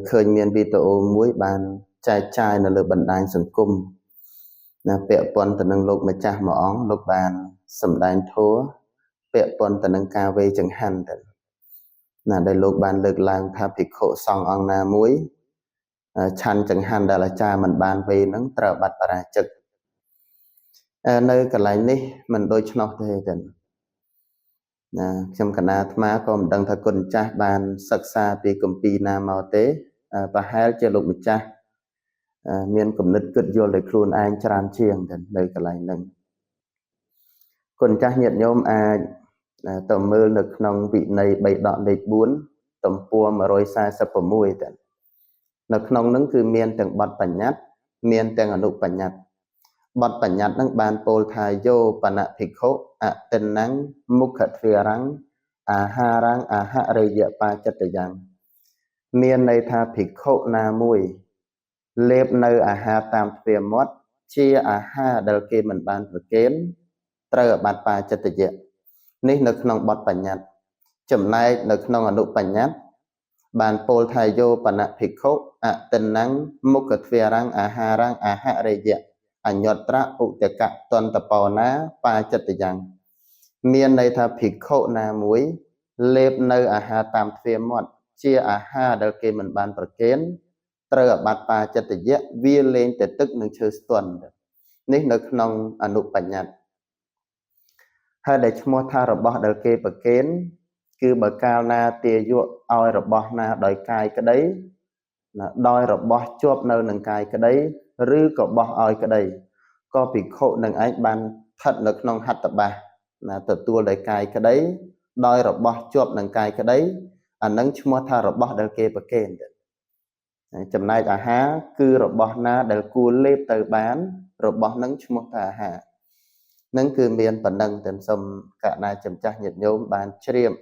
เคยមានវីដេអូមួយបានចែកចាយនៅលើបណ្ដាញសង្គមណាពាក់ព័ន្ធទៅនឹងលោកម្ចាស់មួយអង្គលោកបានសម្ដែងធម៌ពាក់ព័ន្ធទៅនឹងការវេចង្ហាន់ទៅណាដែលលោកបានលើកឡើងថាភិក្ខុសង្ឃអង្គណាមួយឆាន់ចង្ហាន់ដែលអាចារ្យមិនបានវេហ្នឹងត្រូវបាត់បរាជិកនៅកន្លែងនេះមិនដូច្នោះទេណាខ្ញុំកណាអាត្មាក៏មិនដឹងថាគុណម្ចាស់បានសិក្សាពីគម្ពីរណាមកទេប្រហែលជាលោកម្ចាស់មានគំនិតគិតយល់ដោយខ្លួនឯងច្រើនជាងទៅនៅកន្លែងហ្នឹងគុណម្ចាស់ញាតិញោមអាចទៅមើលនៅក្នុងវិន័យ3ដកលេខ4ទំព័រ146ទៅនៅក្នុងហ្នឹងគឺមានទាំងបទបញ្ញត្តិមានទាំងអនុបញ្ញត្តិបទបញ្ញត្តិហ្នឹងបានពោលថាយោបនភិក្ខុអតិន័ងមុខទ្វារੰអាហារੰអាហរិយបាចិត្តយ៉ាងមានន័យថាភិក្ខុណាមួយលេបនៅអាហារតាមទ្វារមាត់ជាអាហារដែលគេមិនបានប្រគេនត្រូវអាបត្តិបាចិត្តយៈនេះនៅក្នុងបទបញ្ញត្តិចំណែកនៅក្នុងអនុបញ្ញត្តិបានពោលថាយោបនភិក្ខុអតិន័ងមុខទ្វារੰអាហារੰអាហរិយៈអញ្ញត្រៈឧតកៈតន្តបោណាបាចិត្តយ៉ាងមានន័យថាភិក្ខុណាមួយលេបនៅអាហារតាមទ្វារមាត់ជាអាហារដែលគេមិនបានប្រគេនត្រូវអាបត្តិបាចិត្តយៈវាលែងតែទឹកនឹងឈើស្ទន់នេះនៅក្នុងអនុបញ្ញត្តិហើយដែលឈ្មោះថារបស់ដែលគេប្រគេនគឺបើកាលណាទាយកឲ្យរបស់ណាដោយកាយក្តីដោយរបស់ជាប់នៅនឹងកាយក្តីឬក៏បោះឲ្យក្តីក៏ភិក្ខុនឹងឯងបានស្ថិតនៅក្នុងហត្ថបាសទទួលដោយកាយក្តីដោយរបស់ជាប់នឹងកាយក្តីអានឹងឈ្មោះថារបស់ដែលគេប្រគេនចំណែកអាហារគឺរបស់ណាដែលគួរលេបទៅបានរបស់នឹងឈ្មោះថាអាហារនឹងគឺមានប៉ុណ្ណឹងទាំងសូមកណាចំចាស់ញាតិញោមបានជ្រាប